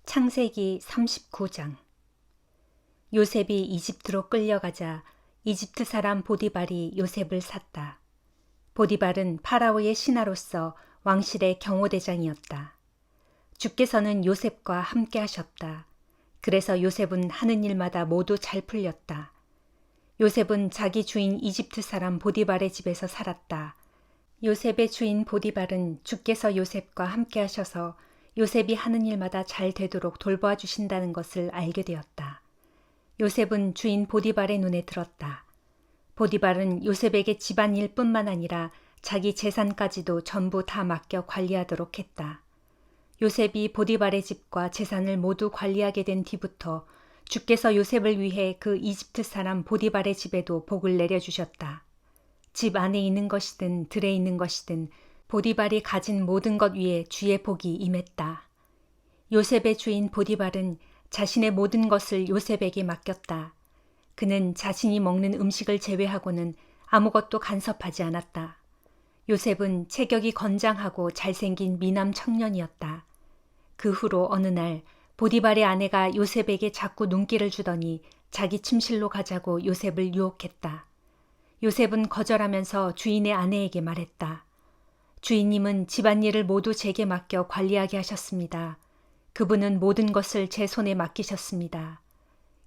창세기 39장. 요셉이 이집트로 끌려가자 이집트 사람 보디발이 요셉을 샀다. 보디발은 파라오의 신하로서 왕실의 경호대장이었다. 주께서는 요셉과 함께 하셨다. 그래서 요셉은 하는 일마다 모두 잘 풀렸다. 요셉은 자기 주인 이집트 사람 보디발의 집에서 살았다. 요셉의 주인 보디발은 주께서 요셉과 함께 하셔서 요셉이 하는 일마다 잘 되도록 돌보아 주신다는 것을 알게 되었다. 요셉은 주인 보디발의 눈에 들었다. 보디발은 요셉에게 집안일뿐만 아니라 자기 재산까지도 전부 다 맡겨 관리하도록 했다. 요셉이 보디발의 집과 재산을 모두 관리하게 된 뒤부터 주께서 요셉을 위해 그 이집트 사람 보디발의 집에도 복을 내려주셨다. 집 안에 있는 것이든 들에 있는 것이든 보디발이 가진 모든 것 위에 주의 복이 임했다. 요셉의 주인 보디발은 자신의 모든 것을 요셉에게 맡겼다. 그는 자신이 먹는 음식을 제외하고는 아무것도 간섭하지 않았다. 요셉은 체격이 건장하고 잘생긴 미남 청년이었다. 그 후로 어느 날 보디발의 아내가 요셉에게 자꾸 눈길을 주더니 자기 침실로 가자고 요셉을 유혹했다. 요셉은 거절하면서 주인의 아내에게 말했다. 주인님은 집안일을 모두 제게 맡겨 관리하게 하셨습니다. 그분은 모든 것을 제 손에 맡기셨습니다.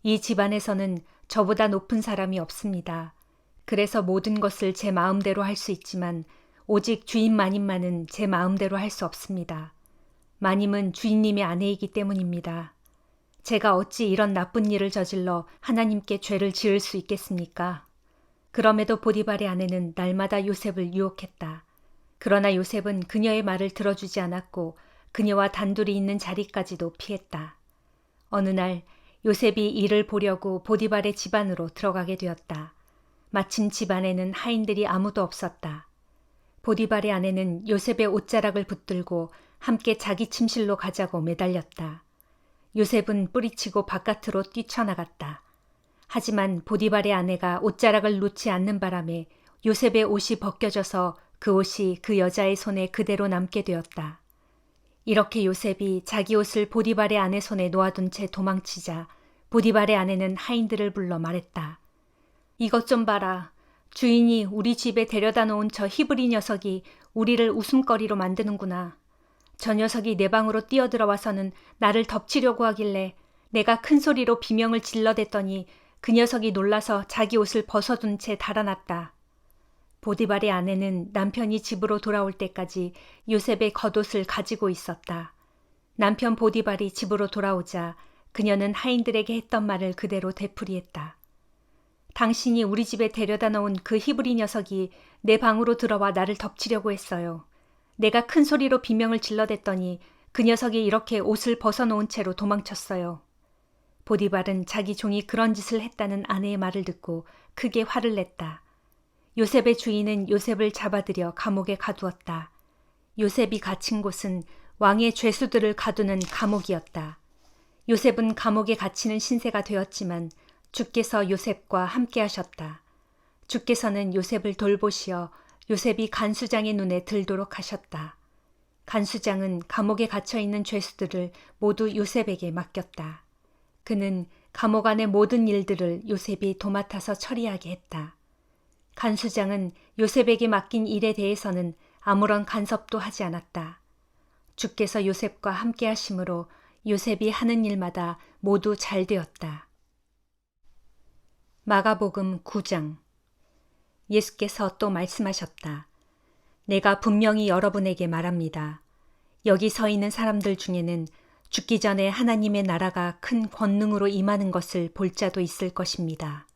이 집안에서는 저보다 높은 사람이 없습니다. 그래서 모든 것을 제 마음대로 할 수 있지만 오직 주인 마님만은 제 마음대로 할 수 없습니다. 마님은 주인님의 아내이기 때문입니다. 제가 어찌 이런 나쁜 일을 저질러 하나님께 죄를 지을 수 있겠습니까? 그럼에도 보디발의 아내는 날마다 요셉을 유혹했다. 그러나 요셉은 그녀의 말을 들어주지 않았고 그녀와 단둘이 있는 자리까지도 피했다. 어느 날 요셉이 이를 보려고 보디발의 집 안으로 들어가게 되었다. 마침 집 안에는 하인들이 아무도 없었다. 보디발의 아내는 요셉의 옷자락을 붙들고 함께 자기 침실로 가자고 매달렸다. 요셉은 뿌리치고 바깥으로 뛰쳐나갔다. 하지만 보디발의 아내가 옷자락을 놓지 않는 바람에 요셉의 옷이 벗겨져서 그 옷이 그 여자의 손에 그대로 남게 되었다. 이렇게 요셉이 자기 옷을 보디발의 아내 손에 놓아둔 채 도망치자 보디발의 아내는 하인들을 불러 말했다. 이것 좀 봐라. 주인이 우리 집에 데려다 놓은 저 히브리 녀석이 우리를 웃음거리로 만드는구나. 저 녀석이 내 방으로 뛰어들어와서는 나를 덮치려고 하길래 내가 큰 소리로 비명을 질러댔더니 그 녀석이 놀라서 자기 옷을 벗어둔 채 달아났다. 보디발의 아내는 남편이 집으로 돌아올 때까지 요셉의 겉옷을 가지고 있었다. 남편 보디발이 집으로 돌아오자 그녀는 하인들에게 했던 말을 그대로 되풀이했다. 당신이 우리 집에 데려다 놓은 그 히브리 녀석이 내 방으로 들어와 나를 덮치려고 했어요. 내가 큰 소리로 비명을 질러댔더니 그 녀석이 이렇게 옷을 벗어놓은 채로 도망쳤어요. 보디발은 자기 종이 그런 짓을 했다는 아내의 말을 듣고 크게 화를 냈다. 요셉의 주인은 요셉을 잡아들여 감옥에 가두었다. 요셉이 갇힌 곳은 왕의 죄수들을 가두는 감옥이었다. 요셉은 감옥에 갇히는 신세가 되었지만 주께서 요셉과 함께 하셨다. 주께서는 요셉을 돌보시어 요셉이 간수장의 눈에 들도록 하셨다. 간수장은 감옥에 갇혀있는 죄수들을 모두 요셉에게 맡겼다. 그는 감옥 안의 모든 일들을 요셉이 도맡아서 처리하게 했다. 간수장은 요셉에게 맡긴 일에 대해서는 아무런 간섭도 하지 않았다. 주께서 요셉과 함께 하심으로 요셉이 하는 일마다 모두 잘 되었다. 마가복음 9장. 예수께서 또 말씀하셨다. 내가 분명히 여러분에게 말합니다. 여기 서 있는 사람들 중에는 죽기 전에 하나님의 나라가 큰 권능으로 임하는 것을 볼 자도 있을 것입니다.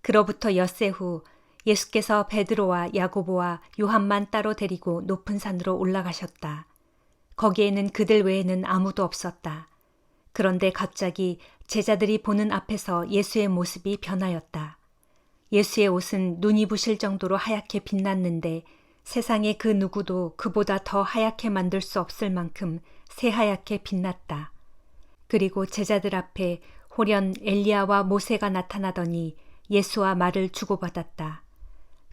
그로부터 엿새 후 예수께서 베드로와 야고보와 요한만 따로 데리고 높은 산으로 올라가셨다. 거기에는 그들 외에는 아무도 없었다. 그런데 갑자기 제자들이 보는 앞에서 예수의 모습이 변하였다. 예수의 옷은 눈이 부실 정도로 하얗게 빛났는데 세상에 그 누구도 그보다 더 하얗게 만들 수 없을 만큼 새하얗게 빛났다. 그리고 제자들 앞에 홀연 엘리야와 모세가 나타나더니 예수와 말을 주고받았다.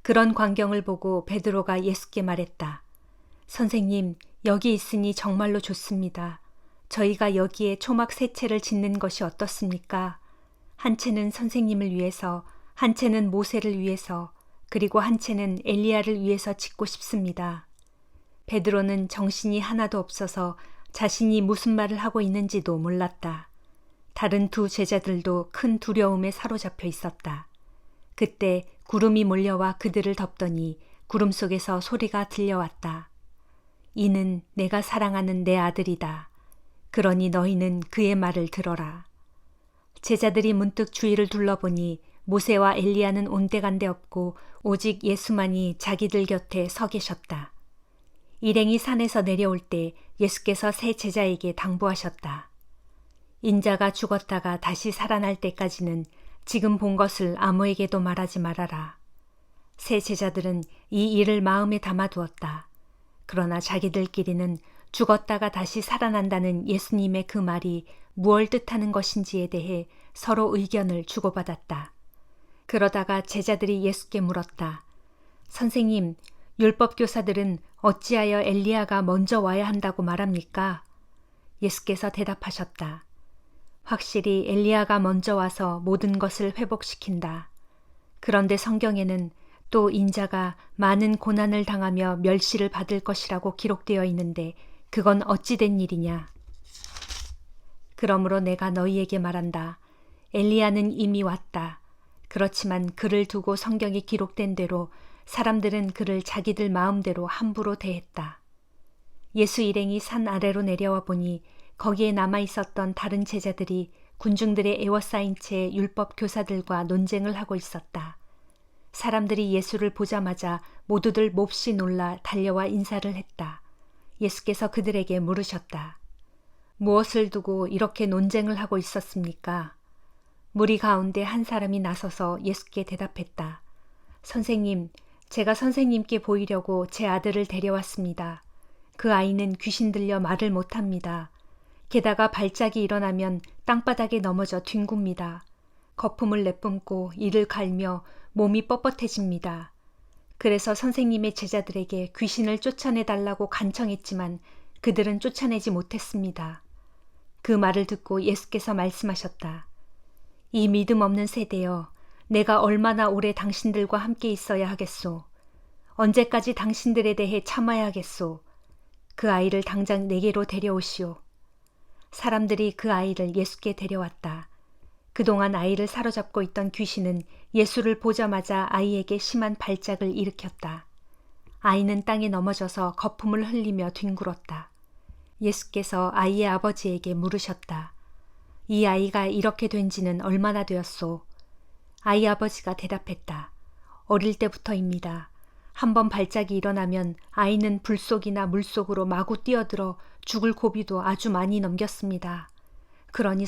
그런 광경을 보고 베드로가 예수께 말했다. 선생님, 여기 있으니 정말로 좋습니다. 저희가 여기에 초막 세 채를 짓는 것이 어떻습니까? 한 채는 선생님을 위해서, 한 채는 모세를 위해서, 그리고 한 채는 엘리야를 위해서 짓고 싶습니다. 베드로는 정신이 하나도 없어서 자신이 무슨 말을 하고 있는지도 몰랐다. 다른 두 제자들도 큰 두려움에 사로잡혀 있었다. 그때 구름이 몰려와 그들을 덮더니 구름 속에서 소리가 들려왔다. 이는 내가 사랑하는 내 아들이다. 그러니 너희는 그의 말을 들어라. 제자들이 문득 주위를 둘러보니 모세와 엘리야는 온데간데 없고 오직 예수만이 자기들 곁에 서 계셨다. 일행이 산에서 내려올 때 예수께서 세 제자에게 당부하셨다. 인자가 죽었다가 다시 살아날 때까지는 지금 본 것을 아무에게도 말하지 말아라. 세 제자들은 이 일을 마음에 담아두었다. 그러나 자기들끼리는 죽었다가 다시 살아난다는 예수님의 그 말이 무엇을 뜻하는 것인지에 대해 서로 의견을 주고받았다. 그러다가 제자들이 예수께 물었다. 선생님, 율법 교사들은 어찌하여 엘리야가 먼저 와야 한다고 말합니까? 예수께서 대답하셨다. 확실히 엘리야가 먼저 와서 모든 것을 회복시킨다. 그런데 성경에는 또 인자가 많은 고난을 당하며 멸시를 받을 것이라고 기록되어 있는데 그건 어찌 된 일이냐? 그러므로 내가 너희에게 말한다. 엘리야는 이미 왔다. 그렇지만 그를 두고 성경이 기록된 대로 사람들은 그를 자기들 마음대로 함부로 대했다. 예수 일행이 산 아래로 내려와 보니 거기에 남아 있었던 다른 제자들이 군중들의 에워싸인 채 율법 교사들과 논쟁을 하고 있었다. 사람들이 예수를 보자마자 모두들 몹시 놀라 달려와 인사를 했다. 예수께서 그들에게 물으셨다. 무엇을 두고 이렇게 논쟁을 하고 있었습니까? 무리 가운데 한 사람이 나서서 예수께 대답했다. 선생님, 제가 선생님께 보이려고 제 아들을 데려왔습니다. 그 아이는 귀신 들려 말을 못합니다. 게다가 발작이 일어나면 땅바닥에 넘어져 뒹굽니다. 거품을 내뿜고 이를 갈며 몸이 뻣뻣해집니다. 그래서 선생님의 제자들에게 귀신을 쫓아내달라고 간청했지만 그들은 쫓아내지 못했습니다. 그 말을 듣고 예수께서 말씀하셨다. 이 믿음 없는 세대여, 내가 얼마나 오래 당신들과 함께 있어야 하겠소. 언제까지 당신들에 대해 참아야 하겠소. 그 아이를 당장 내게로 데려오시오. 사람들이 그 아이를 예수께 데려왔다. 그동안 아이를 사로잡고 있던 귀신은 예수를 보자마자 아이에게 심한 발작을 일으켰다. 아이는 땅에 넘어져서 거품을 흘리며 뒹굴었다. 예수께서 아이의 아버지에게 물으셨다. 이 아이가 이렇게 된 지는 얼마나 되었소? 아이 아버지가 대답했다. 어릴 때부터입니다. 한번 발작이 일어나면 아이는 불속이나 물속으로 마구 뛰어들어 죽을 고비도 아주 많이 넘겼습니다. 그러니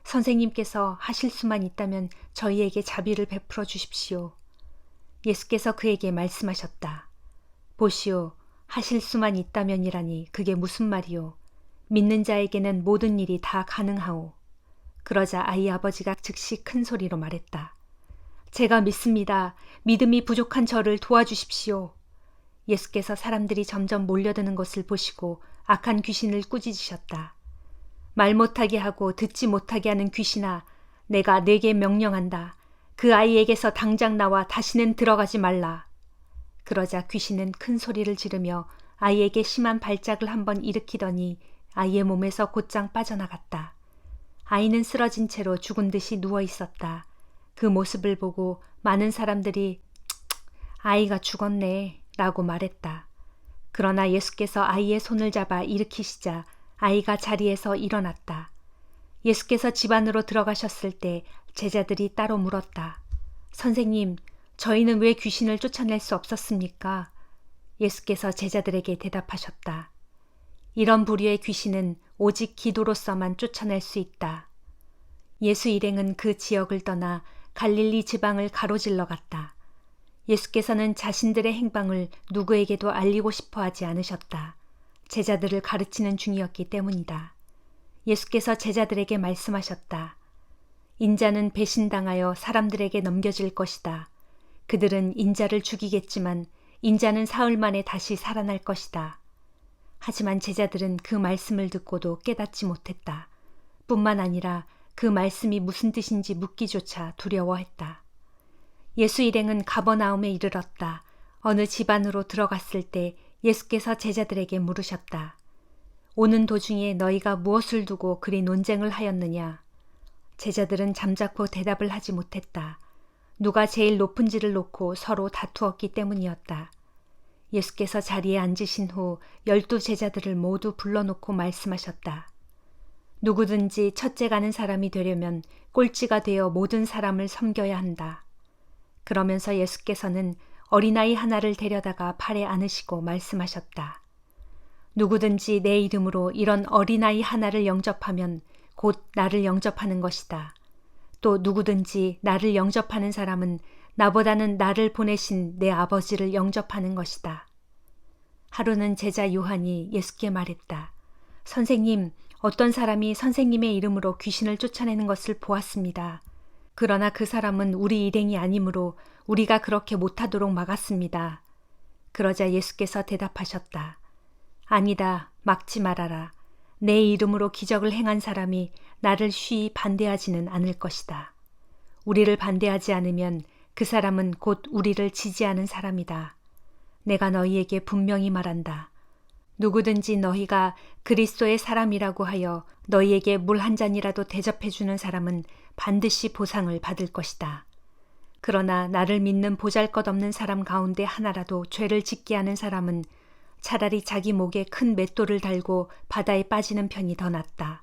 선생님께서 하실 수만 있다면 저희에게 자비를 베풀어 주십시오. 예수께서 그에게 말씀하셨다. 보시오, 하실 수만 있다면이라니 그게 무슨 말이오. 믿는 자에게는 모든 일이 다 가능하오. 그러자 아이 아버지가 즉시 큰 소리로 말했다. 제가 믿습니다. 믿음이 부족한 저를 도와주십시오. 예수께서 사람들이 점점 몰려드는 것을 보시고 악한 귀신을 꾸짖으셨다. 말 못하게 하고 듣지 못하게 하는 귀신아, 내가 네게 명령한다. 그 아이에게서 당장 나와 다시는 들어가지 말라. 그러자 귀신은 큰 소리를 지르며 아이에게 심한 발작을 한번 일으키더니 아이의 몸에서 곧장 빠져나갔다. 아이는 쓰러진 채로 죽은 듯이 누워 있었다. 그 모습을 보고 많은 사람들이 아이가 죽었네 라고 말했다. 그러나 예수께서 아이의 손을 잡아 일으키시자 아이가 자리에서 일어났다. 예수께서 집 안으로 들어가셨을 때 제자들이 따로 물었다. 선생님, 저희는 왜 귀신을 쫓아낼 수 없었습니까? 예수께서 제자들에게 대답하셨다. 이런 부류의 귀신은 오직 기도로서만 쫓아낼 수 있다. 예수 일행은 그 지역을 떠나 갈릴리 지방을 가로질러 갔다. 예수께서는 자신들의 행방을 누구에게도 알리고 싶어 하지 않으셨다. 제자들을 가르치는 중이었기 때문이다. 예수께서 제자들에게 말씀하셨다. 인자는 배신당하여 사람들에게 넘겨질 것이다. 그들은 인자를 죽이겠지만 인자는 사흘 만에 다시 살아날 것이다. 하지만 제자들은 그 말씀을 듣고도 깨닫지 못했다. 뿐만 아니라 그 말씀이 무슨 뜻인지 묻기조차 두려워했다. 예수 일행은 가버나움에 이르렀다. 어느 집 안으로 들어갔을 때 예수께서 제자들에게 물으셨다. 오는 도중에 너희가 무엇을 두고 그리 논쟁을 하였느냐? 제자들은 잠자코 대답을 하지 못했다. 누가 제일 높은지를 놓고 서로 다투었기 때문이었다. 예수께서 자리에 앉으신 후 12 제자들을 모두 불러놓고 말씀하셨다. 누구든지 첫째 가는 사람이 되려면 꼴찌가 되어 모든 사람을 섬겨야 한다. 그러면서 예수께서는 어린아이 하나를 데려다가 팔에 안으시고 말씀하셨다. 누구든지 내 이름으로 이런 어린아이 하나를 영접하면 곧 나를 영접하는 것이다. 또 누구든지 나를 영접하는 사람은 나보다는 나를 보내신 내 아버지를 영접하는 것이다. 하루는 제자 요한이 예수께 말했다. 선생님, 어떤 사람이 선생님의 이름으로 귀신을 쫓아내는 것을 보았습니다. 그러나 그 사람은 우리 일행이 아니므로 우리가 그렇게 못하도록 막았습니다. 그러자 예수께서 대답하셨다. 아니다, 막지 말아라. 내 이름으로 기적을 행한 사람이 나를 쉬이 반대하지는 않을 것이다. 우리를 반대하지 않으면 그 사람은 곧 우리를 지지하는 사람이다. 내가 너희에게 분명히 말한다. 누구든지 너희가 그리스도의 사람이라고 하여 너희에게 물 한 잔이라도 대접해 주는 사람은 반드시 보상을 받을 것이다. 그러나 나를 믿는 보잘것없는 사람 가운데 하나라도 죄를 짓게 하는 사람은 차라리 자기 목에 큰 맷돌을 달고 바다에 빠지는 편이 더 낫다.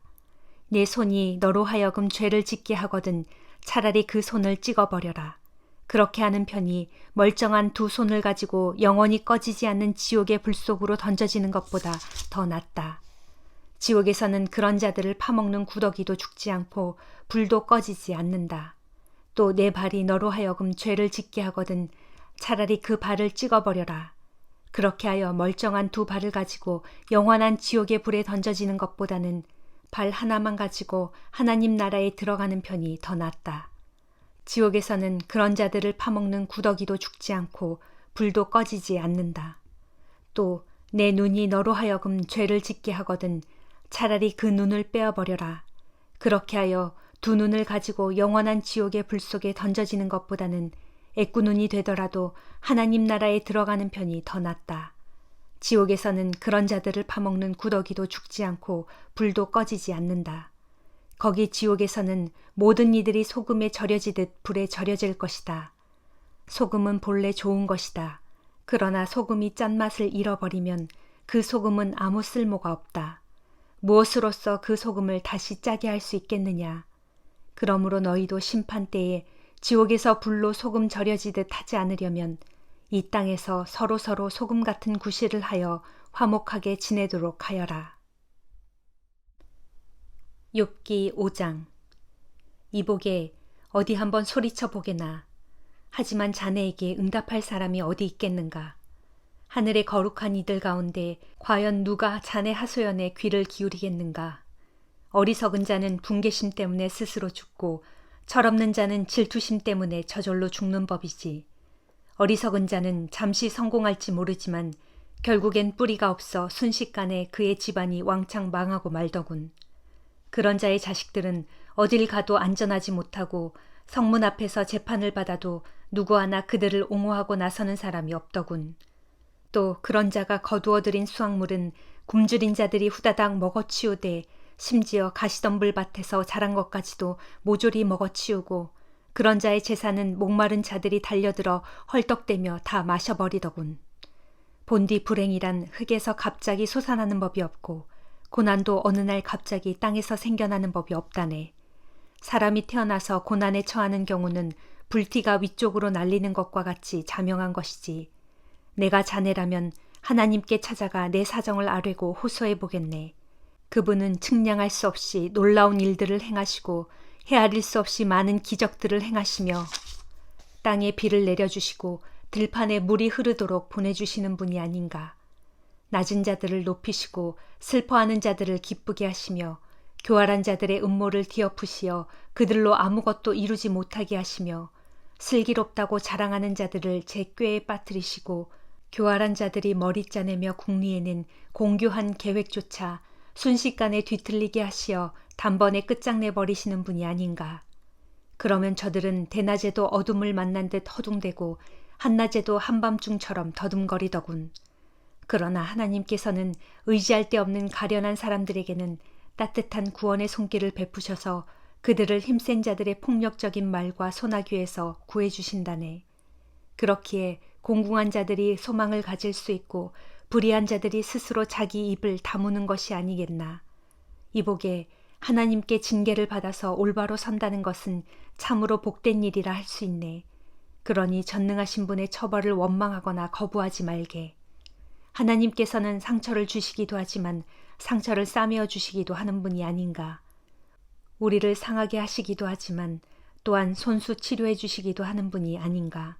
네 손이 너로 하여금 죄를 짓게 하거든 차라리 그 손을 찍어버려라. 그렇게 하는 편이 멀쩡한 2 손을 가지고 영원히 꺼지지 않는 지옥의 불 속으로 던져지는 것보다 더 낫다. 지옥에서는 그런 자들을 파먹는 구더기도 죽지 않고 불도 꺼지지 않는다. 또 내 발이 너로 하여금 죄를 짓게 하거든 차라리 그 발을 찍어버려라. 그렇게 하여 멀쩡한 2 발을 가지고 영원한 지옥의 불에 던져지는 것보다는 발 하나만 가지고 하나님 나라에 들어가는 편이 더 낫다. 지옥에서는 그런 자들을 파먹는 구더기도 죽지 않고 불도 꺼지지 않는다. 또 내 눈이 너로 하여금 죄를 짓게 하거든 차라리 그 눈을 빼어버려라. 그렇게 하여 2 눈을 가지고 영원한 지옥의 불 속에 던져지는 것보다는 애꾸눈이 되더라도 하나님 나라에 들어가는 편이 더 낫다. 지옥에서는 그런 자들을 파먹는 구더기도 죽지 않고 불도 꺼지지 않는다. 거기 지옥에서는 모든 이들이 소금에 절여지듯 불에 절여질 것이다. 소금은 본래 좋은 것이다. 그러나 소금이 짠맛을 잃어버리면 그 소금은 아무 쓸모가 없다. 무엇으로써 그 소금을 다시 짜게 할 수 있겠느냐. 그러므로 너희도 심판 때에 지옥에서 불로 소금 절여지듯 하지 않으려면 이 땅에서 서로서로 소금 같은 구실을 하여 화목하게 지내도록 하여라. 욥기 5장. 이보게 어디 한번 소리쳐 보게나. 하지만 자네에게 응답할 사람이 어디 있겠는가. 하늘의 거룩한 이들 가운데 과연 누가 자네 하소연에 귀를 기울이겠는가. 어리석은 자는 분개심 때문에 스스로 죽고 철없는 자는 질투심 때문에 저절로 죽는 법이지. 어리석은 자는 잠시 성공할지 모르지만 결국엔 뿌리가 없어 순식간에 그의 집안이 왕창 망하고 말더군. 그런 자의 자식들은 어딜 가도 안전하지 못하고 성문 앞에서 재판을 받아도 누구 하나 그들을 옹호하고 나서는 사람이 없더군. 또 그런 자가 거두어들인 수확물은 굶주린 자들이 후다닥 먹어치우되 심지어 가시덤불 밭에서 자란 것까지도 모조리 먹어치우고 그런 자의 재산은 목마른 자들이 달려들어 헐떡대며 다 마셔버리더군. 본디 불행이란 흙에서 갑자기 솟아나는 법이 없고 고난도 어느 날 갑자기 땅에서 생겨나는 법이 없다네. 사람이 태어나서 고난에 처하는 경우는 불티가 위쪽으로 날리는 것과 같이 자명한 것이지. 내가 자네라면 하나님께 찾아가 내 사정을 아뢰고 호소해 보겠네. 그분은 측량할 수 없이 놀라운 일들을 행하시고 헤아릴 수 없이 많은 기적들을 행하시며 땅에 비를 내려주시고 들판에 물이 흐르도록 보내주시는 분이 아닌가. 낮은 자들을 높이시고 슬퍼하는 자들을 기쁘게 하시며 교활한 자들의 음모를 뒤엎으시어 그들로 아무것도 이루지 못하게 하시며 슬기롭다고 자랑하는 자들을 제 꾀에 빠뜨리시고 교활한 자들이 머리 짜내며 궁리에는 공교한 계획조차 순식간에 뒤틀리게 하시어 단번에 끝장내버리시는 분이 아닌가. 그러면 저들은 대낮에도 어둠을 만난 듯 허둥대고 한낮에도 한밤중처럼 더듬거리더군. 그러나 하나님께서는 의지할 데 없는 가련한 사람들에게는 따뜻한 구원의 손길을 베푸셔서 그들을 힘센 자들의 폭력적인 말과 소나귀에서 구해주신다네. 그렇기에 공궁한 자들이 소망을 가질 수 있고 불의한 자들이 스스로 자기 입을 다무는 것이 아니겠나. 이보게 하나님께 징계를 받아서 올바로 선다는 것은 참으로 복된 일이라 할 수 있네. 그러니 전능하신 분의 처벌을 원망하거나 거부하지 말게. 하나님께서는 상처를 주시기도 하지만 상처를 싸매어 주시기도 하는 분이 아닌가. 우리를 상하게 하시기도 하지만 또한 손수 치료해 주시기도 하는 분이 아닌가.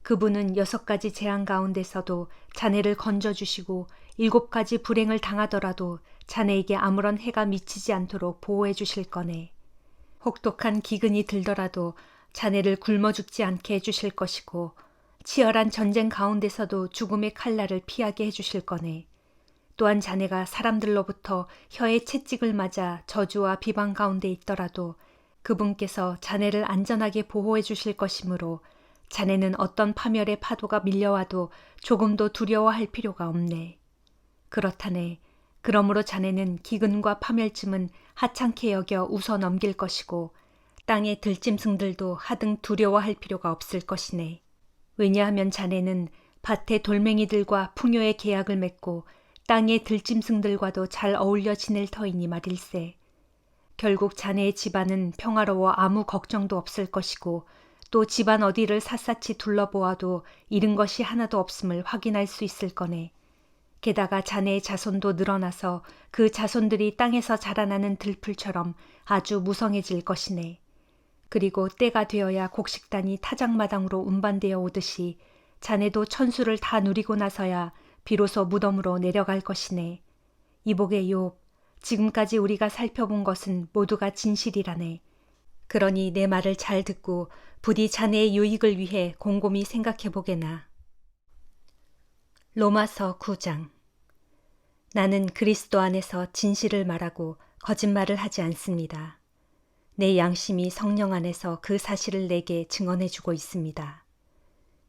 그분은 6가지 재앙 가운데서도 자네를 건져주시고 7가지 불행을 당하더라도 자네에게 아무런 해가 미치지 않도록 보호해 주실 거네. 혹독한 기근이 들더라도 자네를 굶어 죽지 않게 해주실 것이고 치열한 전쟁 가운데서도 죽음의 칼날을 피하게 해주실 거네. 또한 자네가 사람들로부터 혀의 채찍을 맞아 저주와 비방 가운데 있더라도 그분께서 자네를 안전하게 보호해 주실 것이므로 자네는 어떤 파멸의 파도가 밀려와도 조금도 두려워할 필요가 없네. 그렇다네. 그러므로 자네는 기근과 파멸쯤은 하찮게 여겨 웃어 넘길 것이고 땅의 들짐승들도 하등 두려워할 필요가 없을 것이네. 왜냐하면 자네는 밭의 돌멩이들과 풍요의 계약을 맺고 땅의 들짐승들과도 잘 어울려 지낼 터이니 말일세. 결국 자네의 집안은 평화로워 아무 걱정도 없을 것이고 또 집안 어디를 샅샅이 둘러보아도 잃은 것이 하나도 없음을 확인할 수 있을 거네. 게다가 자네의 자손도 늘어나서 그 자손들이 땅에서 자라나는 들풀처럼 아주 무성해질 것이네. 그리고 때가 되어야 곡식단이 타작마당으로 운반되어 오듯이 자네도 천수를 다 누리고 나서야 비로소 무덤으로 내려갈 것이네. 이복의 욥, 지금까지 우리가 살펴본 것은 모두가 진실이라네. 그러니 내 말을 잘 듣고 부디 자네의 유익을 위해 곰곰이 생각해보게나. 로마서 9장. 나는 그리스도 안에서 진실을 말하고 거짓말을 하지 않습니다. 내 양심이 성령 안에서 그 사실을 내게 증언해주고 있습니다.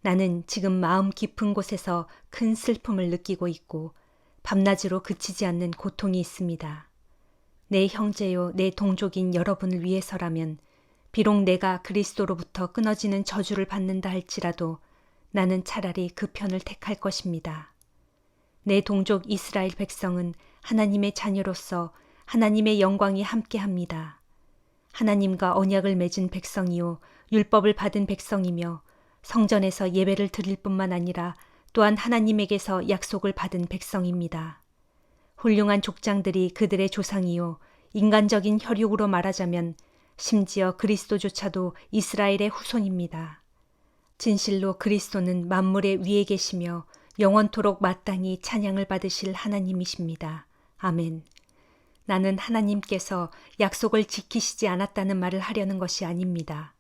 나는 지금 마음 깊은 곳에서 큰 슬픔을 느끼고 있고 밤낮으로 그치지 않는 고통이 있습니다. 내 형제요 내 동족인 여러분을 위해서라면 비록 내가 그리스도로부터 끊어지는 저주를 받는다 할지라도 나는 차라리 그 편을 택할 것입니다. 내 동족 이스라엘 백성은 하나님의 자녀로서 하나님의 영광이 함께합니다. 하나님과 언약을 맺은 백성이요 율법을 받은 백성이며 성전에서 예배를 드릴 뿐만 아니라 또한 하나님에게서 약속을 받은 백성입니다. 훌륭한 족장들이 그들의 조상이요 인간적인 혈육으로 말하자면 심지어 그리스도조차도 이스라엘의 후손입니다. 진실로 그리스도는 만물의 위에 계시며 영원토록 마땅히 찬양을 받으실 하나님이십니다. 아멘. 나는 하나님께서 약속을 지키시지 않았다는 말을 하려는 것이 아닙니다.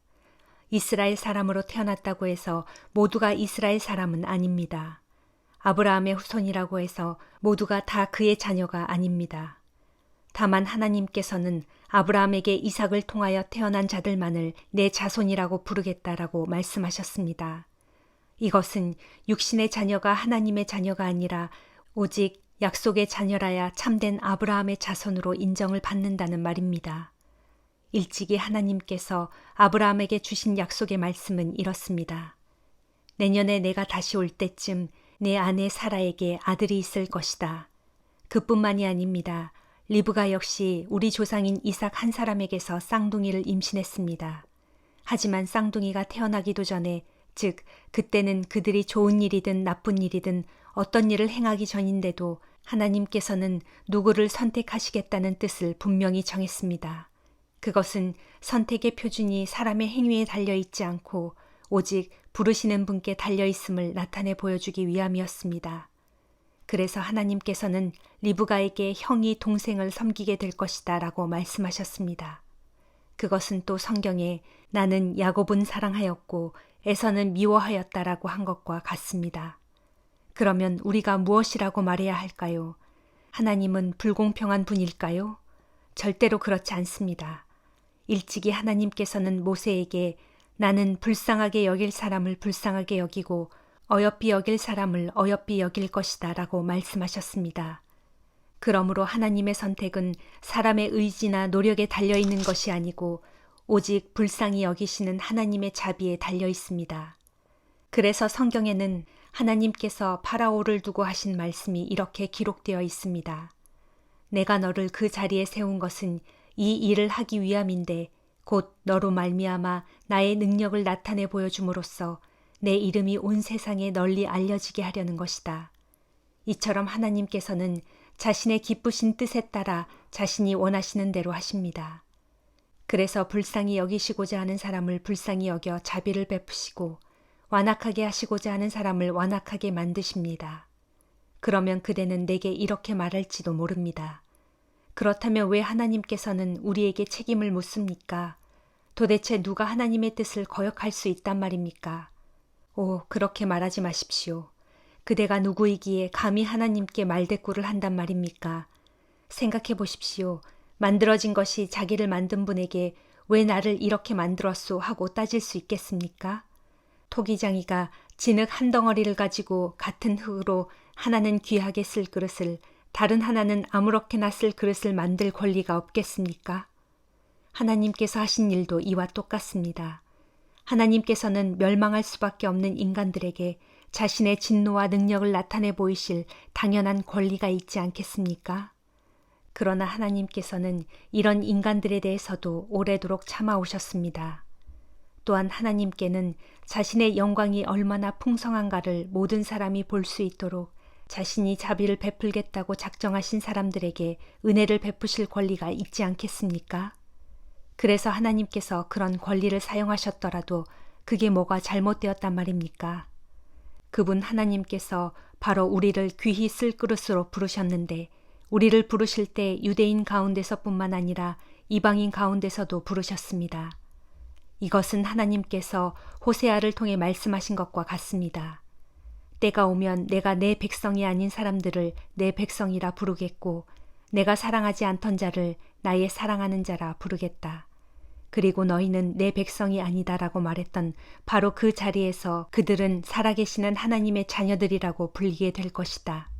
이스라엘 사람으로 태어났다고 해서 모두가 이스라엘 사람은 아닙니다. 아브라함의 후손이라고 해서 모두가 다 그의 자녀가 아닙니다. 다만 하나님께서는 아브라함에게 이삭을 통하여 태어난 자들만을 내 자손이라고 부르겠다라고 말씀하셨습니다. 이것은 육신의 자녀가 하나님의 자녀가 아니라 오직 약속의 자녀라야 참된 아브라함의 자손으로 인정을 받는다는 말입니다. 일찍이 하나님께서 아브라함에게 주신 약속의 말씀은 이렇습니다. 내년에 내가 다시 올 때쯤 내 아내 사라에게 아들이 있을 것이다. 그뿐만이 아닙니다. 리브가 역시 우리 조상인 이삭 한 사람에게서 쌍둥이를 임신했습니다. 하지만 쌍둥이가 태어나기도 전에 즉 그때는 그들이 좋은 일이든 나쁜 일이든 어떤 일을 행하기 전인데도 하나님께서는 누구를 선택하시겠다는 뜻을 분명히 정했습니다. 그것은 선택의 표준이 사람의 행위에 달려있지 않고 오직 부르시는 분께 달려있음을 나타내 보여주기 위함이었습니다. 그래서 하나님께서는 리브가에게 형이 동생을 섬기게 될 것이다 라고 말씀하셨습니다. 그것은 또 성경에 나는 야곱은 사랑하였고 에서는 미워하였다라고 한 것과 같습니다. 그러면 우리가 무엇이라고 말해야 할까요? 하나님은 불공평한 분일까요? 절대로 그렇지 않습니다. 일찍이 하나님께서는 모세에게 나는 불쌍하게 여길 사람을 불쌍하게 여기고 어여삐 여길 사람을 어여삐 여길 것이다 라고 말씀하셨습니다. 그러므로 하나님의 선택은 사람의 의지나 노력에 달려 있는 것이 아니고 오직 불쌍히 여기시는 하나님의 자비에 달려 있습니다. 그래서 성경에는 하나님께서 파라오를 두고 하신 말씀이 이렇게 기록되어 있습니다. 내가 너를 그 자리에 세운 것은 이 일을 하기 위함인데 곧 너로 말미암아 나의 능력을 나타내 보여줌으로써 내 이름이 온 세상에 널리 알려지게 하려는 것이다. 이처럼 하나님께서는 자신의 기쁘신 뜻에 따라 자신이 원하시는 대로 하십니다. 그래서 불쌍히 여기시고자 하는 사람을 불쌍히 여겨 자비를 베푸시고 완악하게 하시고자 하는 사람을 완악하게 만드십니다. 그러면 그대는 내게 이렇게 말할지도 모릅니다. 그렇다면 왜 하나님께서는 우리에게 책임을 묻습니까? 도대체 누가 하나님의 뜻을 거역할 수 있단 말입니까? 오, 그렇게 말하지 마십시오. 그대가 누구이기에 감히 하나님께 말대꾸를 한단 말입니까? 생각해 보십시오. 만들어진 것이 자기를 만든 분에게 왜 나를 이렇게 만들었소 하고 따질 수 있겠습니까? 토기장이가 진흙 한 덩어리를 가지고 같은 흙으로 하나는 귀하게 쓸 그릇을 다른 하나는 아무렇게나 쓸 그릇을 만들 권리가 없겠습니까? 하나님께서 하신 일도 이와 똑같습니다. 하나님께서는 멸망할 수밖에 없는 인간들에게 자신의 진노와 능력을 나타내 보이실 당연한 권리가 있지 않겠습니까? 그러나 하나님께서는 이런 인간들에 대해서도 오래도록 참아오셨습니다. 또한 하나님께는 자신의 영광이 얼마나 풍성한가를 모든 사람이 볼 수 있도록 자신이 자비를 베풀겠다고 작정하신 사람들에게 은혜를 베푸실 권리가 있지 않겠습니까? 그래서 하나님께서 그런 권리를 사용하셨더라도 그게 뭐가 잘못되었단 말입니까? 그분 하나님께서 바로 우리를 귀히 쓸 그릇으로 부르셨는데 우리를 부르실 때 유대인 가운데서뿐만 아니라 이방인 가운데서도 부르셨습니다. 이것은 하나님께서 호세아를 통해 말씀하신 것과 같습니다. 때가 오면 내가 내 백성이 아닌 사람들을 내 백성이라 부르겠고 내가 사랑하지 않던 자를 나의 사랑하는 자라 부르겠다. 그리고 너희는 내 백성이 아니다라고 말했던 바로 그 자리에서 그들은 살아계시는 하나님의 자녀들이라고 불리게 될 것이다.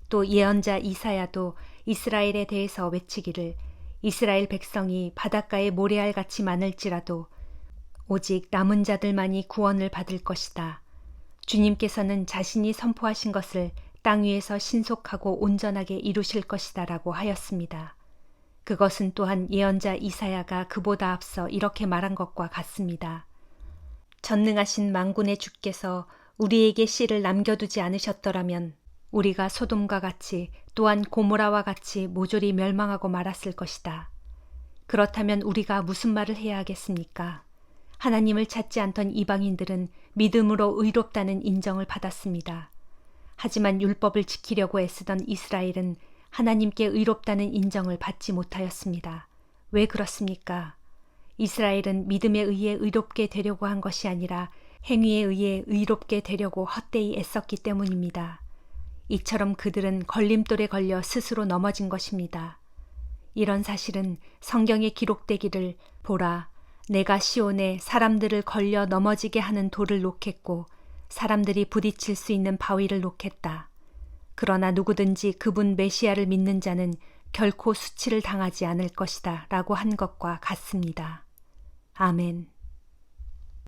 또 예언자 이사야도 이스라엘에 대해서 외치기를 이스라엘 백성이 바닷가의 모래알같이 많을지라도 오직 남은 자들만이 구원을 받을 것이다. 주님께서는 자신이 선포하신 것을 땅 위에서 신속하고 온전하게 이루실 것이다 라고 하였습니다. 그것은 또한 예언자 이사야가 그보다 앞서 이렇게 말한 것과 같습니다. 전능하신 만군의 주께서 우리에게 씨를 남겨두지 않으셨더라면 우리가 소돔과 같이 또한 고모라와 같이 모조리 멸망하고 말았을 것이다. 그렇다면 우리가 무슨 말을 해야 하겠습니까? 하나님을 찾지 않던 이방인들은 믿음으로 의롭다는 인정을 받았습니다. 하지만 율법을 지키려고 애쓰던 이스라엘은 하나님께 의롭다는 인정을 받지 못하였습니다. 왜 그렇습니까? 이스라엘은 믿음에 의해 의롭게 되려고 한 것이 아니라 행위에 의해 의롭게 되려고 헛되이 애썼기 때문입니다. 이처럼 그들은 걸림돌에 걸려 스스로 넘어진 것입니다. 이런 사실은 성경에 기록되기를 보라, 내가 시온에 사람들을 걸려 넘어지게 하는 돌을 놓겠고 사람들이 부딪힐 수 있는 바위를 놓겠다. 그러나 누구든지 그분 메시아를 믿는 자는 결코 수치를 당하지 않을 것이다 라고 한 것과 같습니다. 아멘.